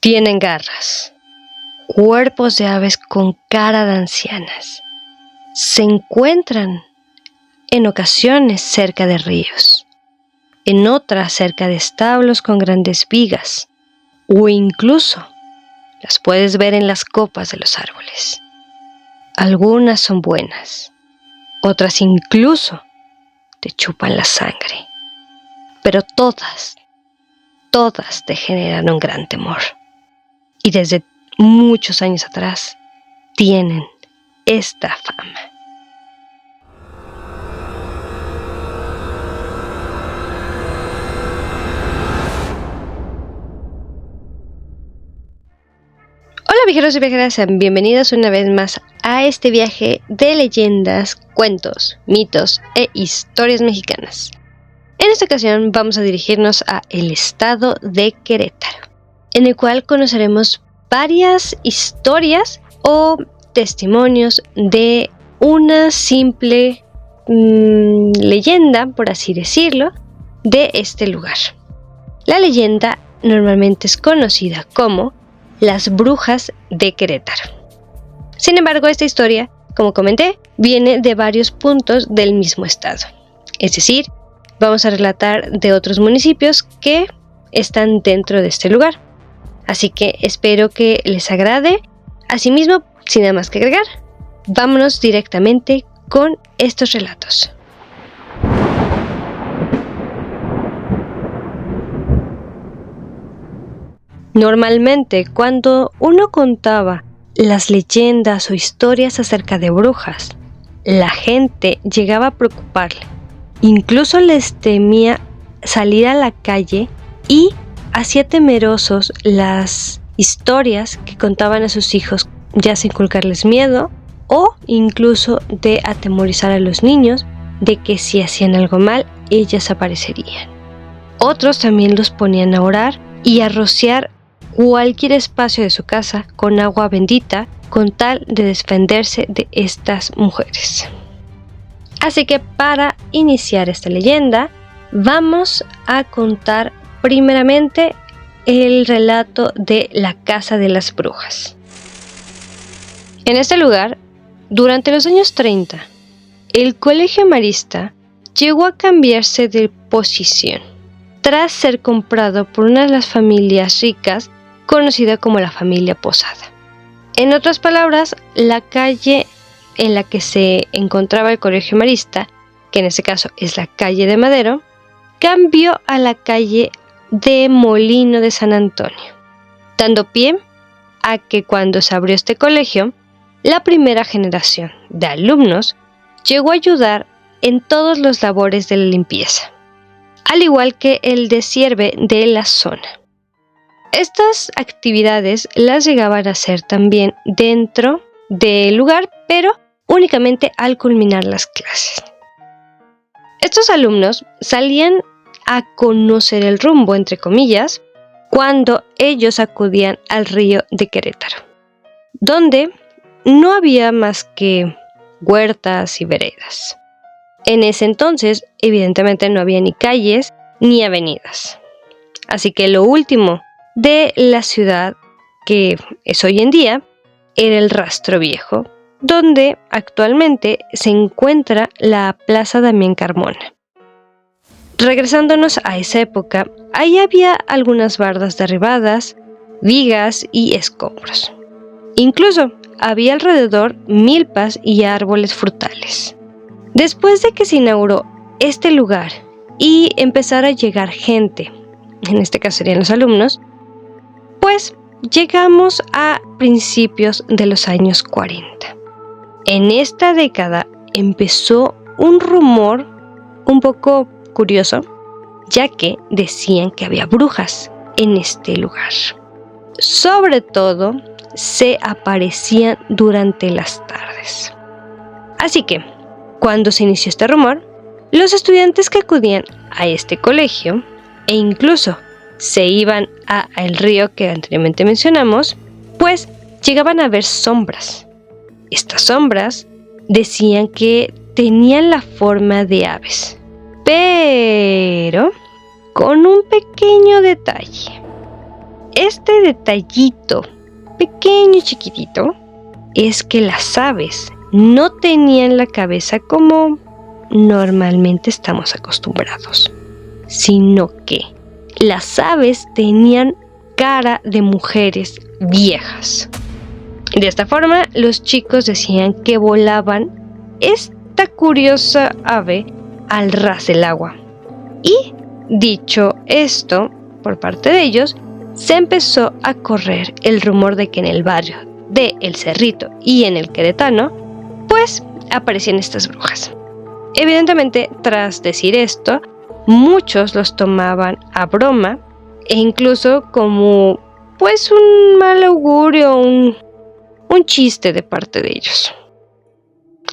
Tienen garras, cuerpos de aves con cara de ancianas. Se encuentran en ocasiones cerca de ríos, en otras cerca de establos con grandes vigas, o incluso las puedes ver en las copas de los árboles. Algunas son buenas, otras incluso te chupan la sangre, pero todas te generan un gran temor. Y desde muchos años atrás tienen esta fama. Hola viajeros y viajeras, sean bienvenidos una vez más a este viaje de leyendas, cuentos, mitos e historias mexicanas. En esta ocasión vamos a dirigirnos a el estado de Querétaro, en el cual conoceremos varias historias o testimonios de una simple leyenda, por así decirlo, de este lugar. La leyenda normalmente es conocida como las brujas de Querétaro. Sin embargo, esta historia, como comenté, viene de varios puntos del mismo estado. Es decir, vamos a relatar de otros municipios que están dentro de este lugar. Así que espero que les agrade. Asimismo, sin nada más que agregar, vámonos directamente con estos relatos. Normalmente, cuando uno contaba las leyendas o historias acerca de brujas, la gente llegaba a preocuparle. Incluso les temía salir a la calle y hacía temerosos las historias que contaban a sus hijos, ya sea inculcarles miedo o incluso de atemorizar a los niños de que si hacían algo mal, ellas aparecerían. Otros también los ponían a orar y a rociar cualquier espacio de su casa con agua bendita con tal de defenderse de estas mujeres. Así que para iniciar esta leyenda, vamos a contar primeramente el relato de la Casa de las Brujas. En este lugar, durante los años 30, el Colegio Marista llegó a cambiarse de posición tras ser comprado por una de las familias ricas conocida como la familia Posada. En otras palabras, la calle en la que se encontraba el Colegio Marista, que en este caso es la calle de Madero, cambió a la calle de Molino de San Antonio, dando pie a que cuando se abrió este colegio, la primera generación de alumnos llegó a ayudar en todos los labores de la limpieza, al igual que el desierve de la zona. Estas actividades las llegaban a hacer también dentro del lugar, pero únicamente al culminar las clases. Estos alumnos salían a conocer el rumbo, entre comillas, cuando ellos acudían al río de Querétaro, donde no había más que huertas y veredas. En ese entonces, evidentemente, no había ni calles ni avenidas. Así que lo último de la ciudad, que es hoy en día, era el Rastro Viejo, donde actualmente se encuentra la Plaza Damián Carmona. Regresándonos a esa época, ahí había algunas bardas derribadas, vigas y escombros. Incluso había alrededor milpas y árboles frutales. Después de que se inauguró este lugar y empezara a llegar gente, en este caso serían los alumnos, pues llegamos a principios de los años 40. En esta década empezó un rumor un poco curioso, ya que decían que había brujas en este lugar. Sobre todo, se aparecían durante las tardes. Así que, cuando se inició este rumor, los estudiantes que acudían a este colegio e incluso se iban al río que anteriormente mencionamos, pues llegaban a ver sombras. Estas sombras decían que tenían la forma de aves, pero con un pequeño detalle. Este detallito, pequeño y chiquitito, es que las aves no tenían la cabeza como normalmente estamos acostumbrados, sino que las aves tenían cara de mujeres viejas. De esta forma, los chicos decían que volaban esta curiosa ave al ras del agua. Y, dicho esto, por parte de ellos, se empezó a correr el rumor de que en el barrio de El Cerrito y en el Queretano, pues aparecían estas brujas. Evidentemente, tras decir esto, muchos los tomaban a broma e incluso como pues un mal augurio, un chiste de parte de ellos.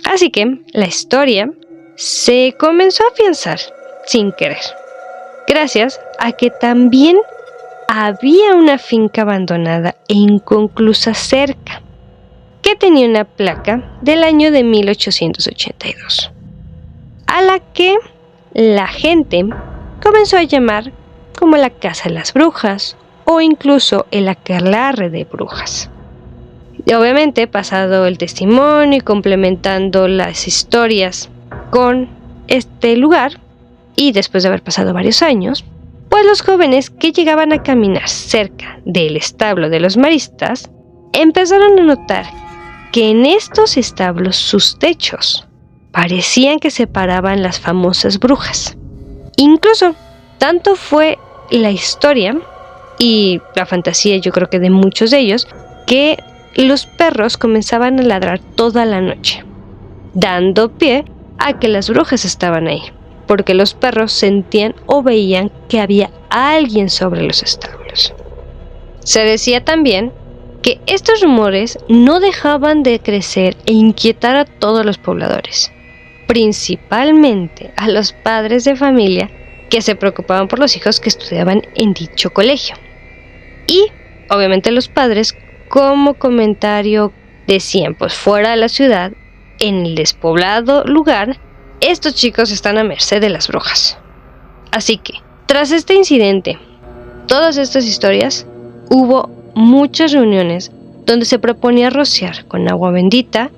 Así que la historia se comenzó a afianzar sin querer, gracias a que también había una finca abandonada e inconclusa cerca, que tenía una placa del año de 1882, a la que la gente comenzó a llamar como la Casa de las Brujas o incluso el aquelarre de brujas. Y obviamente, pasado el testimonio y complementando las historias con este lugar, y después de haber pasado varios años, pues los jóvenes que llegaban a caminar cerca del establo de los maristas empezaron a notar que en estos establos sus techos parecían que separaban las famosas brujas. Incluso, tanto fue la historia y la fantasía, yo creo que de muchos de ellos, que los perros comenzaban a ladrar toda la noche, dando pie a que las brujas estaban ahí, porque los perros sentían o veían que había alguien sobre los establos. Se decía también que estos rumores no dejaban de crecer e inquietar a todos los pobladores, principalmente a los padres de familia que se preocupaban por los hijos que estudiaban en dicho colegio. Y obviamente los padres, como comentario, decían, pues fuera de la ciudad, en el despoblado lugar, estos chicos están a merced de las brujas. Así que, tras este incidente, todas estas historias, hubo muchas reuniones donde se proponía rociar con agua bendita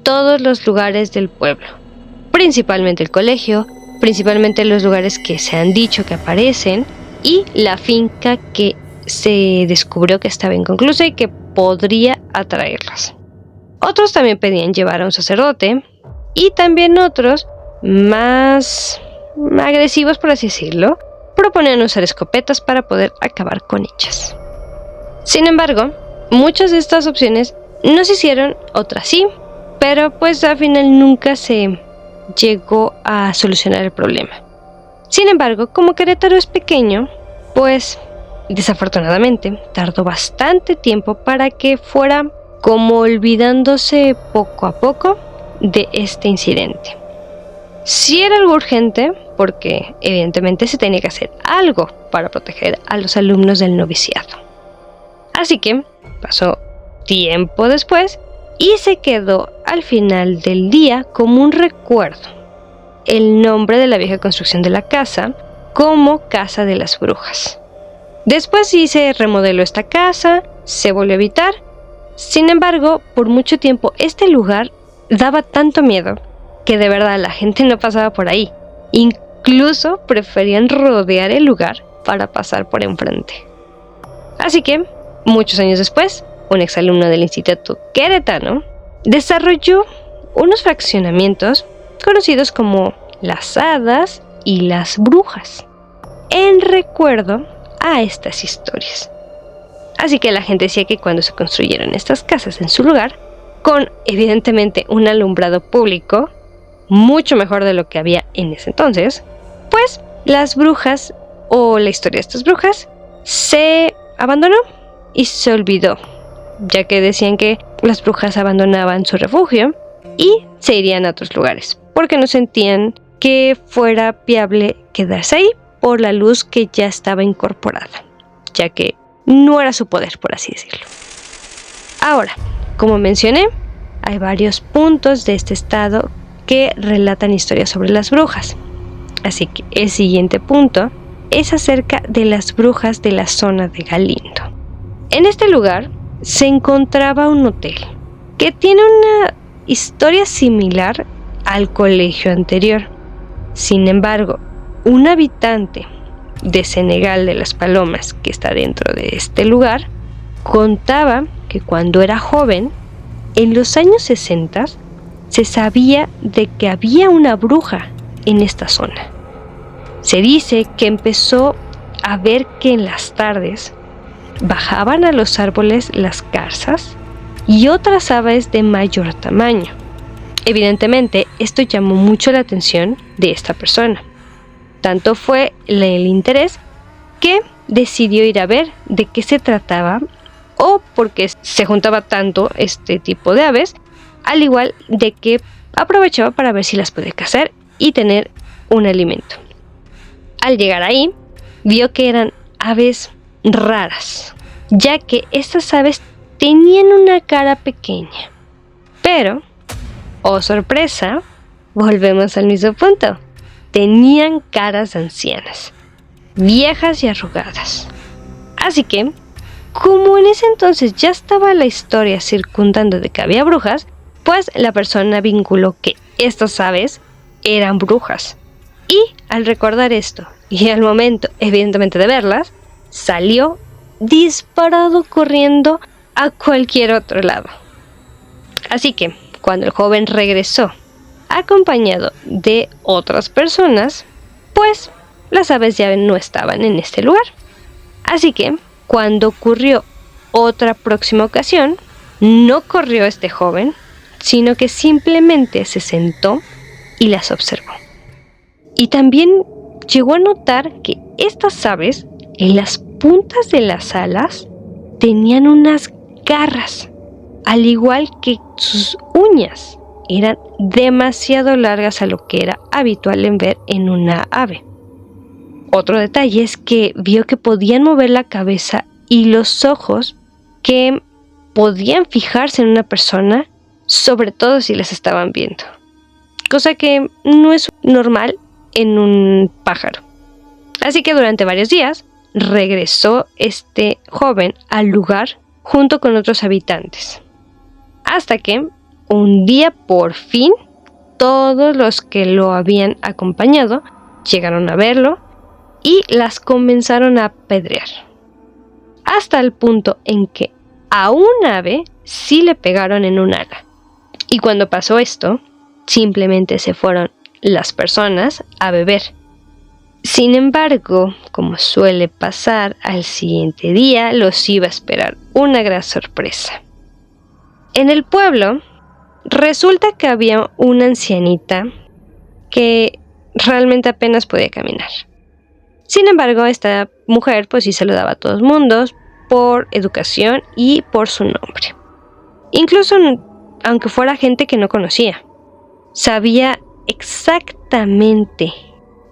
todos los lugares del pueblo, principalmente el colegio, principalmente los lugares que se han dicho que aparecen y la finca que se descubrió que estaba inconclusa y que podría atraerlas. Otros también pedían llevar a un sacerdote y también otros, más agresivos por así decirlo, proponían usar escopetas para poder acabar con ellas. Sin embargo, muchas de estas opciones no se hicieron, otras sí, pero pues al final nunca se llegó a solucionar el problema. Sin embargo, como Querétaro es pequeño, pues desafortunadamente tardó bastante tiempo para que fuera como olvidándose poco a poco de este incidente. Sí era algo urgente porque evidentemente se tenía que hacer algo para proteger a los alumnos del noviciado. Así que pasó tiempo después y se quedó al final del día como un recuerdo el nombre de la vieja construcción de la casa como Casa de las Brujas. Después sí se remodeló esta casa, se volvió a habitar. Sin embargo, por mucho tiempo este lugar daba tanto miedo que de verdad la gente no pasaba por ahí. Incluso preferían rodear el lugar para pasar por enfrente. Así que, muchos años después, un exalumno del Instituto Queretano desarrolló unos fraccionamientos conocidos como las hadas y las brujas, en recuerdo a estas historias. Así que la gente decía que cuando se construyeron estas casas en su lugar, con evidentemente un alumbrado público, mucho mejor de lo que había en ese entonces, pues las brujas o la historia de estas brujas se abandonó y se olvidó, ya que decían que las brujas abandonaban su refugio y se irían a otros lugares, porque no sentían que fuera viable quedarse ahí por la luz que ya estaba incorporada, ya que no era su poder, por así decirlo. Ahora, como mencioné, hay varios puntos de este estado que relatan historias sobre las brujas. Así que el siguiente punto es acerca de las brujas de la zona de Galindo. En este lugar se encontraba un hotel que tiene una historia similar al colegio anterior. Sin embargo, un habitante de Senegal de las Palomas, que está dentro de este lugar, contaba que cuando era joven, en los años 60, se sabía de que había una bruja en esta zona. Se dice que empezó a ver que en las tardes bajaban a los árboles las garzas y otras aves de mayor tamaño. Evidentemente, esto llamó mucho la atención de esta persona. Tanto fue el interés que decidió ir a ver de qué se trataba o por qué se juntaba tanto este tipo de aves, al igual de que aprovechaba para ver si las podía cazar y tener un alimento. Al llegar ahí, vio que eran aves raras, ya que estas aves tenían una cara pequeña. Pero, oh sorpresa, volvemos al mismo punto. Tenían caras ancianas, viejas y arrugadas. Así que, como en ese entonces ya estaba la historia circundando de que había brujas, pues la persona vinculó que estas aves eran brujas. Y al recordar esto, y al momento evidentemente de verlas, salió disparado corriendo a cualquier otro lado. Así que, cuando el joven regresó, acompañado de otras personas, pues las aves ya no estaban en este lugar. Así que, cuando ocurrió otra próxima ocasión, no corrió este joven, sino que simplemente se sentó y las observó. Y también llegó a notar que estas aves, en las puntas de las alas, tenían unas garras, al igual que sus uñas eran demasiado largas a lo que era habitual en ver en una ave. Otro detalle es que vio que podían mover la cabeza y los ojos, que podían fijarse en una persona, sobre todo si las estaban viendo, cosa que no es normal en un pájaro. Así que durante varios días regresó este joven al lugar junto con otros habitantes, hasta que un día por fin todos los que lo habían acompañado llegaron a verlo y las comenzaron a apedrear, hasta el punto en que a un ave sí le pegaron en un ala. Y cuando pasó esto, simplemente se fueron las personas a beber. Sin embargo, como suele pasar, al siguiente día los iba a esperar una gran sorpresa. En el pueblo, resulta que había una ancianita que realmente apenas podía caminar. Sin embargo, esta mujer pues sí saludaba a todos mundos por educación y por su nombre. Incluso aunque fuera gente que no conocía, sabía exactamente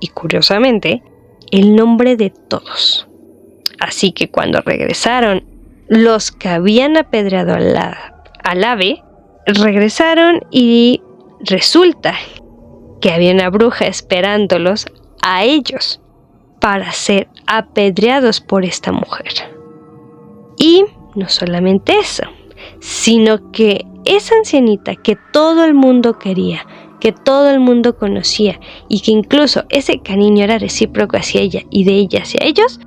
y curiosamente el nombre de todos. Así que cuando regresaron los que habían apedreado al ave, regresaron y resulta que había una bruja esperándolos a ellos para ser apedreados por esta mujer. Y no solamente eso, sino que esa ancianita que todo el mundo quería, que todo el mundo conocía y que incluso ese cariño era recíproco hacia ella y de ella hacia ellos,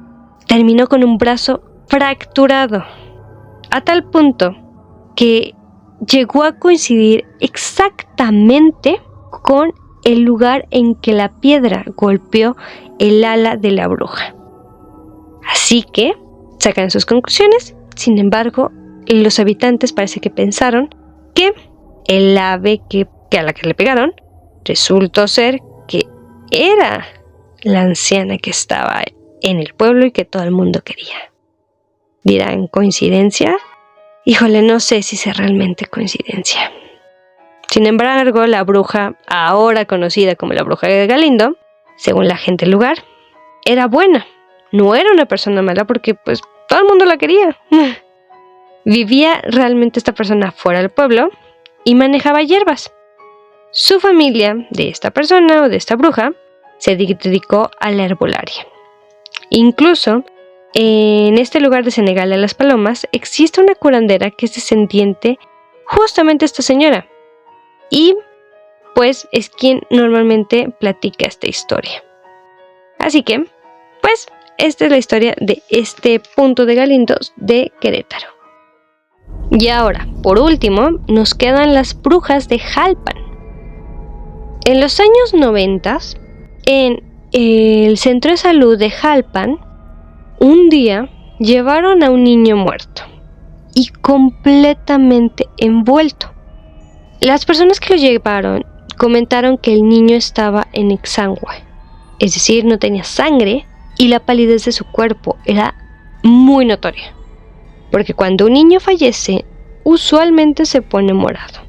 terminó con un brazo fracturado, a tal punto que llegó a coincidir exactamente con el lugar en que la piedra golpeó el ala de la bruja. Así que sacan sus conclusiones. Sin embargo, los habitantes parece que pensaron que el ave que a la que le pegaron resultó ser que era la anciana que estaba en el pueblo y que todo el mundo quería. ¿Dirán coincidencia? Híjole, no sé si es realmente coincidencia. Sin embargo, la bruja, ahora conocida como la bruja de Galindo, según la gente del lugar, era buena. No era una persona mala porque pues todo el mundo la quería. Vivía realmente esta persona fuera del pueblo y manejaba hierbas. Su familia de esta persona o de esta bruja se dedicó a la herbolaria. Incluso en este lugar de Senegal de las Palomas existe una curandera que es descendiente justamente de esta señora. Y pues es quien normalmente platica esta historia. Así que, pues, esta es la historia de este punto de Galindos de Querétaro. Y ahora, por último, nos quedan las brujas de Jalpan. En los años 90, en el centro de salud de Jalpan, un día llevaron a un niño muerto y completamente envuelto. Las personas que lo llevaron comentaron que el niño estaba en exangüe, es decir, no tenía sangre, y la palidez de su cuerpo era muy notoria, porque cuando un niño fallece, usualmente se pone morado.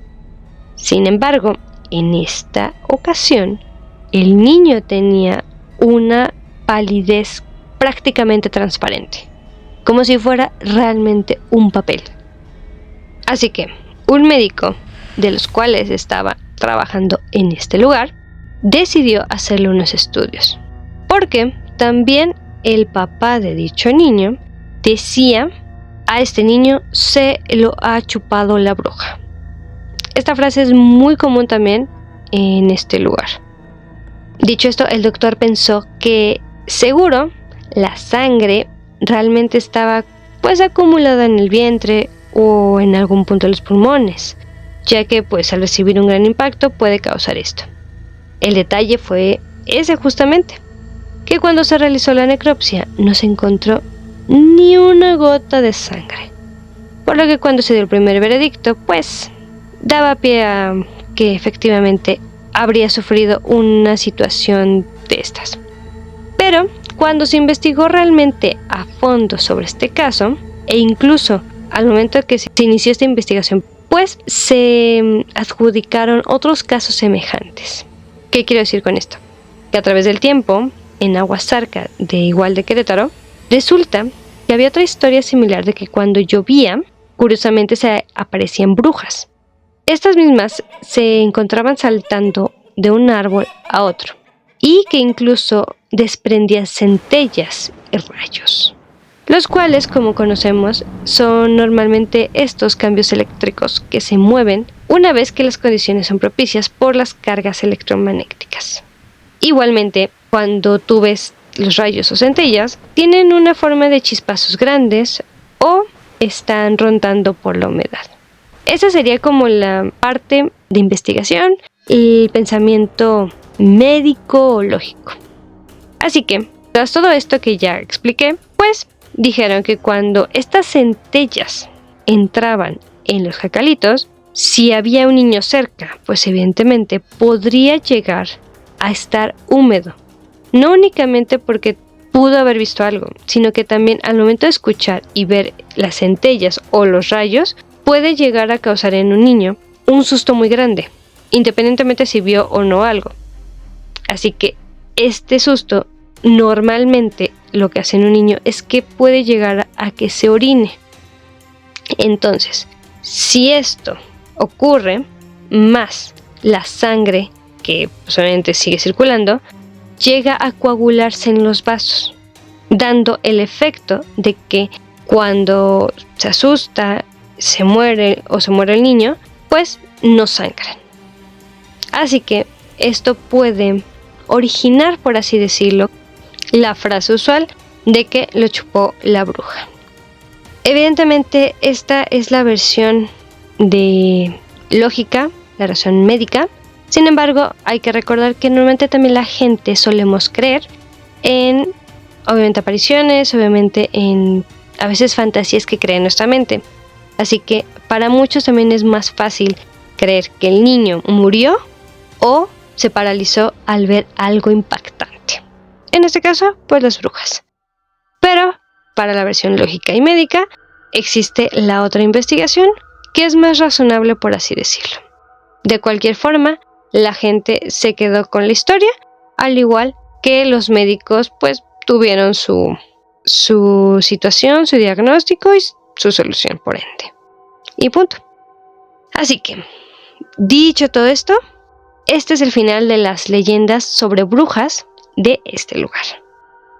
Sin embargo, en esta ocasión, el niño tenía una palidez prácticamente transparente, como si fuera realmente un papel. Así que, un médico, de los cuales estaba trabajando en este lugar, decidió hacerle unos estudios, porque también el papá de dicho niño decía: a este niño se lo ha chupado la bruja. Esta frase es muy común también en este lugar. Dicho esto, el doctor pensó que seguro la sangre realmente estaba pues acumulada en el vientre o en algún punto de los pulmones, ya que pues al recibir un gran impacto puede causar esto. El detalle fue ese justamente, que cuando se realizó la necropsia no se encontró ni una gota de sangre, por lo que cuando se dio el primer veredicto pues daba pie a que efectivamente habría sufrido una situación de estas. Pero cuando se investigó realmente a fondo sobre este caso, e incluso al momento que se inició esta investigación, pues se adjudicaron otros casos semejantes. ¿Qué quiero decir con esto? Que a través del tiempo, en Aguasarca de Querétaro, resulta que había otra historia similar de que cuando llovía, curiosamente se aparecían brujas. Estas mismas se encontraban saltando de un árbol a otro y que incluso desprendían centellas y rayos, los cuales, como conocemos, son normalmente estos cambios eléctricos que se mueven una vez que las condiciones son propicias por las cargas electromagnéticas. Igualmente, cuando tú ves los rayos o centellas, tienen una forma de chispazos grandes o están rondando por la humedad. Esa sería como la parte de investigación y el pensamiento médico o lógico. Así que, tras todo esto que ya expliqué, pues dijeron que cuando estas centellas entraban en los jacalitos, si había un niño cerca, pues evidentemente podría llegar a estar húmedo. No únicamente porque pudo haber visto algo, sino que también al momento de escuchar y ver las centellas o los rayos, puede llegar a causar en un niño un susto muy grande, independientemente si vio o no algo. Así que este susto normalmente lo que hace en un niño es que puede llegar a que se orine. Entonces, si esto ocurre, más la sangre que solamente sigue circulando, llega a coagularse en los vasos, dando el efecto de que cuando se asusta, se muere el niño, pues no sangran. Así que esto puede originar, por así decirlo, la frase usual de que lo chupó la bruja. Evidentemente esta es la versión de lógica, la razón médica. Sin embargo, hay que recordar que normalmente también la gente solemos creer en, obviamente, apariciones, obviamente en a veces fantasías que crea nuestra mente. Así que para muchos también es más fácil creer que el niño murió o se paralizó al ver algo impactante. En este caso, pues las brujas. Pero para la versión lógica y médica existe la otra investigación que es más razonable, por así decirlo. De cualquier forma, la gente se quedó con la historia, al igual que los médicos pues tuvieron su situación, su diagnóstico y su solución por ende. Y punto. Así que, dicho todo esto, este es el final de las leyendas sobre brujas de este lugar.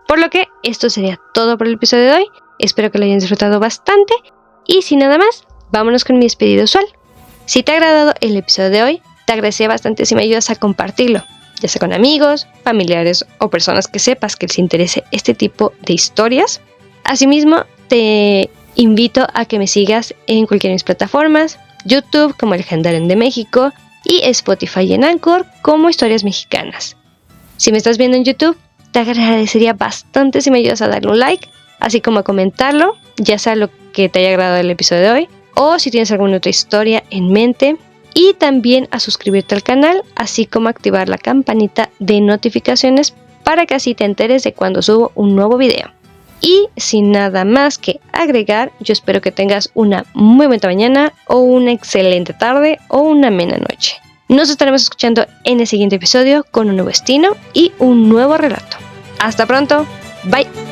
Por lo que esto sería todo por el episodio de hoy. Espero que lo hayan disfrutado bastante. Y sin nada más, vámonos con mi despedida usual. Si te ha agradado el episodio de hoy, te agradecería bastante si me ayudas a compartirlo, ya sea con amigos, familiares o personas que sepas que les interese este tipo de historias. Asimismo, te invito a que me sigas en cualquiera de mis plataformas, YouTube como El Gendaren de México y Spotify y en Anchor como Historias Mexicanas. Si me estás viendo en YouTube, te agradecería bastante si me ayudas a darle un like, así como a comentarlo, ya sea lo que te haya agradado del episodio de hoy, o si tienes alguna otra historia en mente, y también a suscribirte al canal, así como activar la campanita de notificaciones para que así te enteres de cuando subo un nuevo video. Y sin nada más que agregar, yo espero que tengas una muy buena mañana, o una excelente tarde, o una amena noche. Nos estaremos escuchando en el siguiente episodio con un nuevo destino y un nuevo relato. ¡Hasta pronto! Bye.